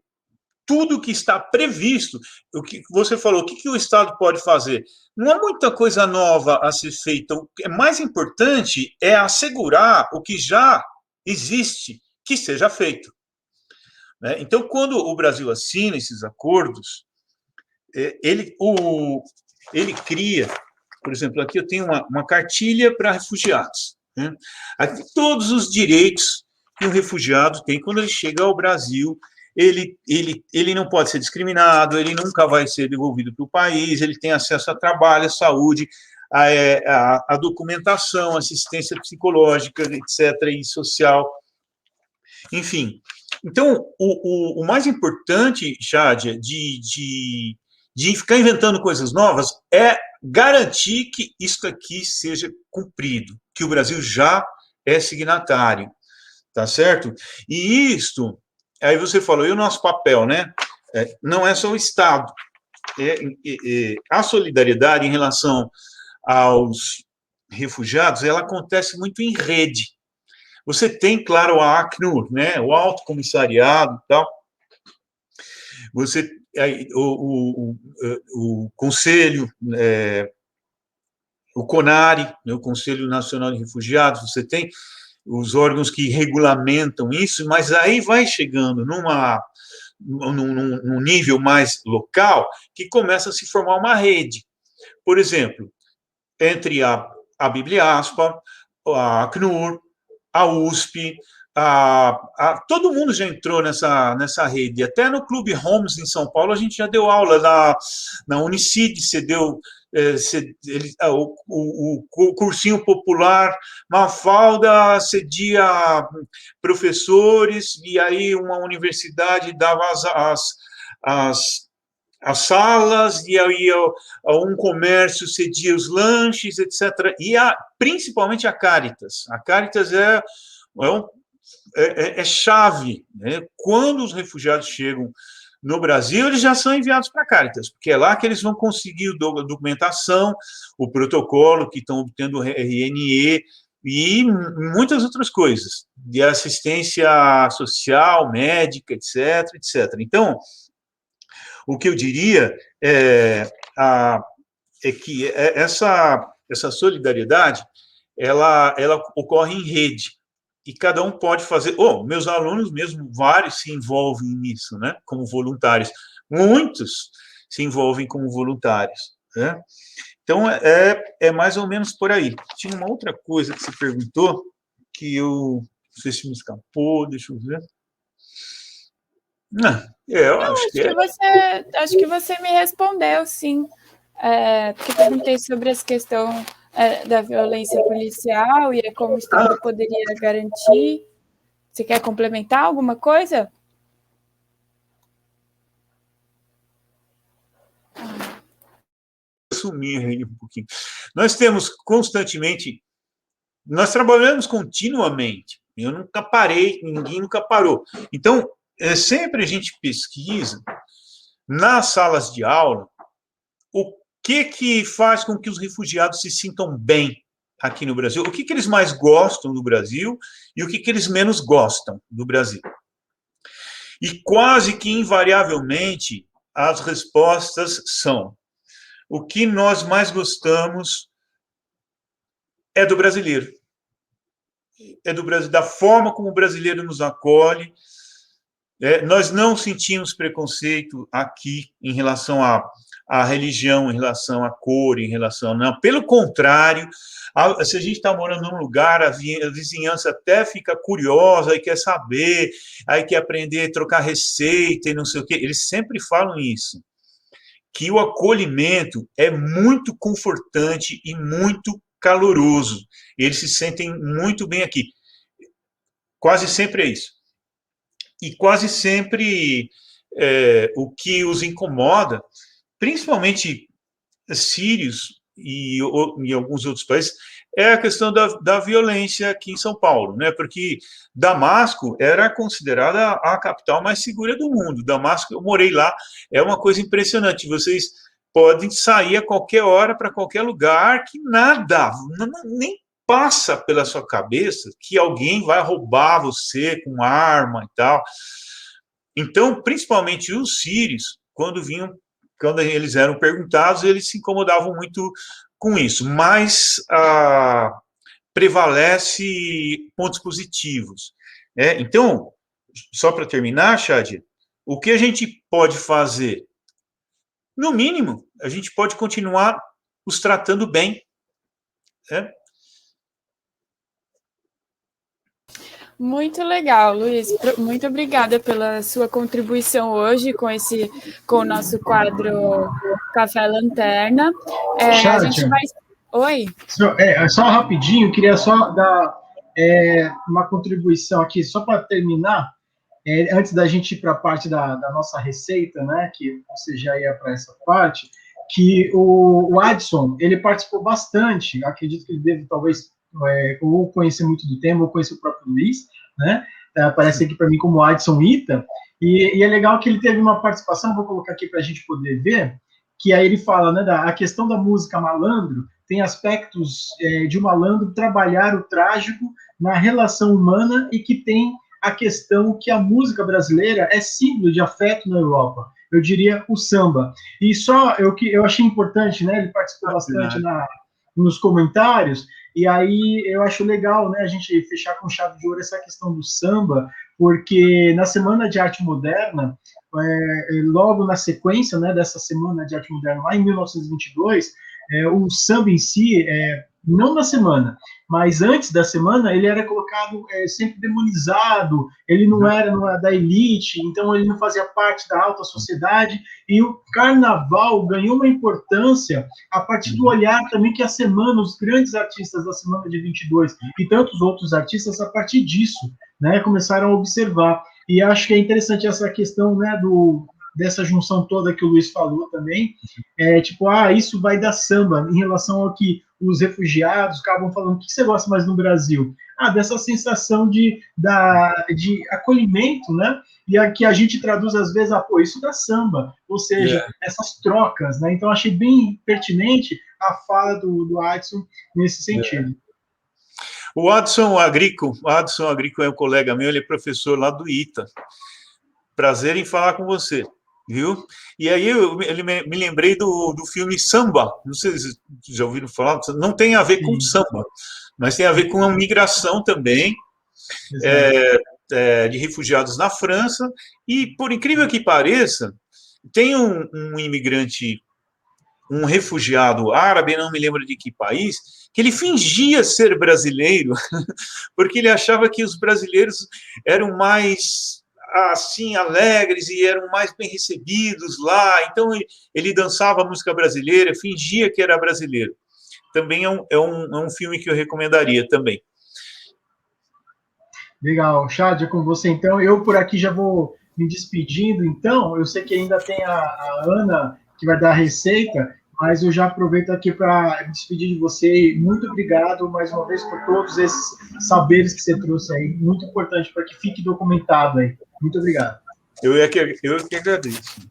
B: tudo que está previsto, o que você falou, o que o Estado pode fazer? Não há muita coisa nova a ser feita. O que é mais importante é assegurar o que já existe, que seja feito. Né? Então, quando o Brasil assina esses acordos, ele cria. Por exemplo, aqui eu tenho uma cartilha para refugiados. Né? Aqui todos os direitos que um refugiado tem quando ele chega ao Brasil. Ele não pode ser discriminado, ele nunca vai ser devolvido para o país, ele tem acesso a trabalho, a saúde, a documentação, assistência psicológica, etc., e social. Enfim. Então, o mais importante, Chádia, de ficar inventando coisas novas é garantir que isso aqui seja cumprido, que o Brasil já é signatário, tá certo? E isto, aí você falou, e o nosso papel, né? Não é só o Estado. A solidariedade em relação aos refugiados, ela acontece muito em rede. Você tem, claro, a Acnur, né? O Alto Comissariado e tal. Você o Conselho, o CONARE, né, o Conselho Nacional de Refugiados, você tem os órgãos que regulamentam isso, mas aí vai chegando num nível mais local, que começa a se formar uma rede. Por exemplo, entre a Bibliaspa, a Acnur, a USP, todo mundo já entrou nessa rede. Até no Clube Homes, em São Paulo, a gente já deu aula. Na Unicid, você deu o cursinho popular, Mafalda cedia professores, e aí uma universidade dava as salas, e aí um comércio cedia os lanches, etc. E principalmente a Caritas. A Caritas é chave, né? Quando os refugiados chegam no Brasil, eles já são enviados para a Caritas, porque é lá que eles vão conseguir a documentação, o protocolo, que estão obtendo o RNE, e muitas outras coisas, de assistência social, médica, etc., etc. Então, o que eu diria é que essa solidariedade, ela ocorre em rede, e cada um pode fazer. Meus alunos mesmo, vários se envolvem nisso, né, como voluntários. Muitos se envolvem como voluntários, né? Então, é mais ou menos por aí. Tinha uma outra coisa que você perguntou, que eu não sei se me escapou, deixa eu ver. Eu acho que
C: acho que você me respondeu, sim. Porque perguntei sobre essa questão da violência policial e como o Estado poderia garantir. Você quer complementar alguma coisa?
B: Sumir aí um pouquinho. Nós temos constantemente, nós trabalhamos continuamente. Eu nunca parei, ninguém nunca parou. Então, sempre a gente pesquisa nas salas de aula o que faz com que os refugiados se sintam bem aqui no Brasil, o que eles mais gostam do Brasil e o que eles menos gostam do Brasil. E quase que invariavelmente as respostas são: o que nós mais gostamos é do brasileiro. É do Brasil, da forma como o brasileiro nos acolhe. Nós não sentimos preconceito aqui em relação à religião, em relação à cor, em relação... Não, pelo contrário, se a gente está morando num lugar, a vizinhança até fica curiosa e quer saber, aí quer aprender a trocar receita e não sei o quê. Eles sempre falam isso, que o acolhimento é muito confortante e muito caloroso. Eles se sentem muito bem aqui. Quase sempre é isso. E quase sempre o que os incomoda, principalmente sírios e alguns outros países, é a questão da violência aqui em São Paulo, né? Porque Damasco era considerada a capital mais segura do mundo. Damasco, eu morei lá, é uma coisa impressionante. Vocês podem sair a qualquer hora para qualquer lugar, que nada, nem passa pela sua cabeça que alguém vai roubar você com arma e tal. Então, principalmente os sírios, quando eles eram perguntados, eles se incomodavam muito com isso, mas prevalece pontos positivos. Então, só para terminar, Shadia, o que a gente pode fazer? No mínimo, a gente pode continuar os tratando bem.
C: Muito legal, Luiz. Muito obrigada pela sua contribuição hoje com o nosso quadro Café Lanterna. A gente vai... Oi?
D: Só rapidinho, queria só dar uma contribuição aqui, só para terminar, antes da gente ir para a parte da nossa receita, né, que você já ia para essa parte, que o Adson, ele participou bastante, acredito que ele deve talvez ou conhecer muito do tema, ou conhecer o próprio Luiz, né? Aparece aqui para mim como Adson Ita, e é legal que ele teve uma participação, vou colocar aqui para a gente poder ver, que aí ele fala, né, a questão da música malandro tem aspectos de um malandro trabalhar o trágico na relação humana e que tem a questão que a música brasileira é símbolo de afeto na Europa. eu diria o samba. E só eu achei importante, né? Ele participou bastante nos comentários, e aí eu acho legal, né, a gente fechar com chave de ouro essa questão do samba, porque na Semana de Arte Moderna, logo na sequência, né, dessa Semana de Arte Moderna, lá em 1922, o samba em si, não na semana, mas antes da semana, ele era colocado sempre demonizado, ele não era da elite, então ele não fazia parte da alta sociedade, e o carnaval ganhou uma importância a partir do olhar também que a semana, os grandes artistas da Semana de 22 e tantos outros artistas, a partir disso, né, começaram a observar. E acho que é interessante essa questão, né, dessa junção toda que o Luiz falou também, tipo, isso vai dar samba, em relação ao que os refugiados acabam falando, o que você gosta mais no Brasil? Dessa sensação de acolhimento, né? E aqui a gente traduz às vezes, isso dá samba, ou seja, essas trocas, né? Então achei bem pertinente a fala do Adson nesse sentido.
B: O Adson Agrico é um colega meu, ele é professor lá do ITA. Prazer em falar com você, viu? E aí me lembrei do filme Samba, não sei se vocês já ouviram falar, não tem a ver com samba, mas tem a ver com a migração também, de refugiados na França, e por incrível que pareça, tem um imigrante, um refugiado árabe, não me lembro de que país, que ele fingia ser brasileiro, porque ele achava que os brasileiros eram mais assim alegres e eram mais bem recebidos lá, então ele dançava música brasileira, fingia que era brasileiro. Também é um filme que eu recomendaria também.
D: Legal, Chad, é com você então. Eu por aqui já vou me despedindo, então. Eu sei que ainda tem a Ana que vai dar a receita, mas eu já aproveito aqui para me despedir de você. Muito obrigado mais uma vez por todos esses saberes que você trouxe aí. Muito importante para que fique documentado aí. Muito obrigado.
B: Eu que agradeço.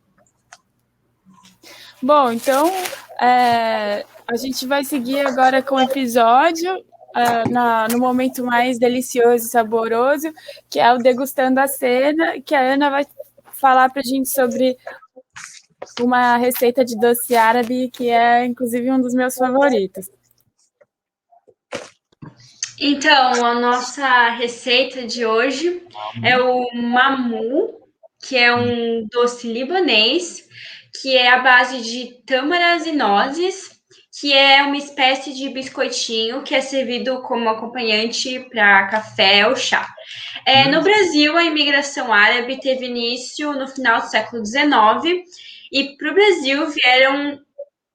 C: Bom, então a gente vai seguir agora com o episódio no momento mais delicioso e saboroso, que é o Degustando a Cena, que a Ana vai falar para a gente sobre uma receita de doce árabe, que é, inclusive, um dos meus favoritos.
A: Então, a nossa receita de hoje é o mamu, que é um doce libanês, que é a base de tâmaras e nozes, que é uma espécie de biscoitinho que é servido como acompanhante para café ou chá. No Brasil, a imigração árabe teve início no final do século XIX, e para o Brasil vieram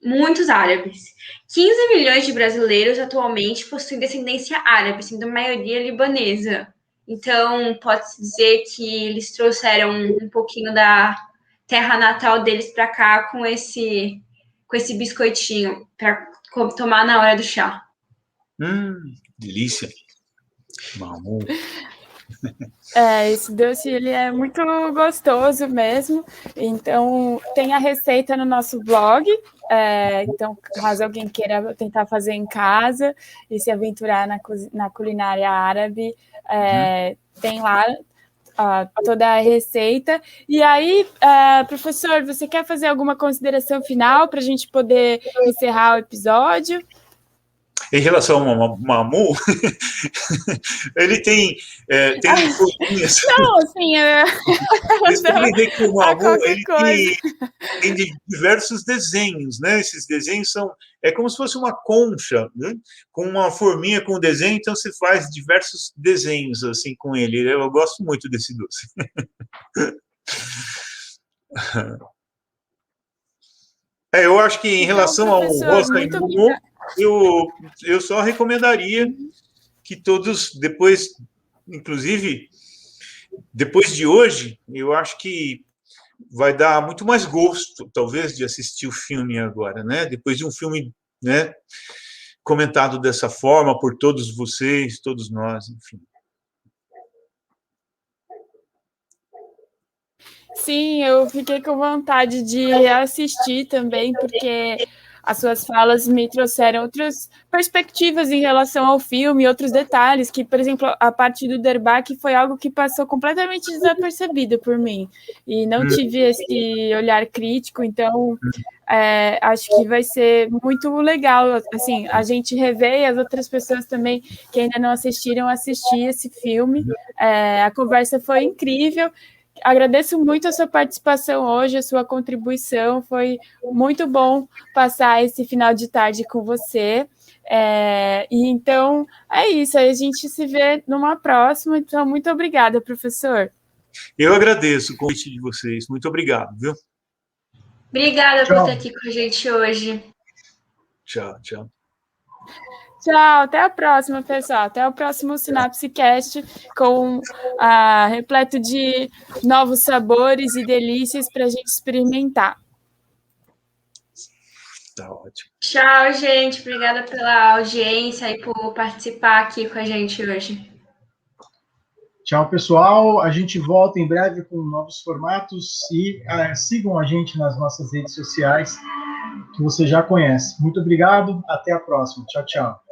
A: muitos árabes. 15 milhões de brasileiros atualmente possuem descendência árabe, sendo a maioria libanesa. Então, pode-se dizer que eles trouxeram um pouquinho da terra natal deles para cá com esse biscoitinho para tomar na hora do chá.
B: Delícia. Mamu.
C: Esse doce ele é muito gostoso mesmo. Então, tem a receita no nosso blog. Então, caso alguém queira tentar fazer em casa e se aventurar na culinária árabe, tem lá toda a receita. E aí, professor, você quer fazer alguma consideração final para a gente poder encerrar o episódio?
B: Em relação ao mamu, ele tem folhinhas.
C: Não, assim...
B: Vocês podem ver que o mamu ele tem diversos desenhos, né? Esses desenhos é como se fosse uma concha, né? Com uma forminha com desenho, então você faz diversos desenhos assim com ele. Eu gosto muito desse doce. Eu acho que em relação ao rosca e mamu, eu só recomendaria que todos, inclusive, depois de hoje, eu acho que vai dar muito mais gosto, talvez, de assistir o filme agora, né? Depois de um filme, né, comentado dessa forma por todos vocês, todos nós, enfim.
C: Sim, eu fiquei com vontade de assistir também, porque as suas falas me trouxeram outras perspectivas em relação ao filme, outros detalhes, que, por exemplo, a parte do Derbach foi algo que passou completamente desapercebido por mim, e não tive esse olhar crítico, então acho que vai ser muito legal, assim, a gente rever e as outras pessoas também que ainda não assistiram, assistir esse filme. A conversa foi incrível. Agradeço muito a sua participação hoje, a sua contribuição. Foi muito bom passar esse final de tarde com você. E então, é isso. A gente se vê numa próxima. Então, muito obrigada, professor.
B: Eu agradeço o convite de vocês. Muito obrigado, viu?
A: Obrigada por estar aqui com a gente hoje.
B: Tchau, tchau.
C: Tchau, até a próxima, pessoal. Até o próximo Sinapse Cast, repleto de novos sabores e delícias para a gente experimentar.
B: Tá ótimo.
A: Tchau, gente. Obrigada pela audiência e por participar aqui com a gente hoje.
D: Tchau, pessoal. A gente volta em breve com novos formatos e sigam a gente nas nossas redes sociais, que você já conhece. Muito obrigado. Até a próxima. Tchau, tchau.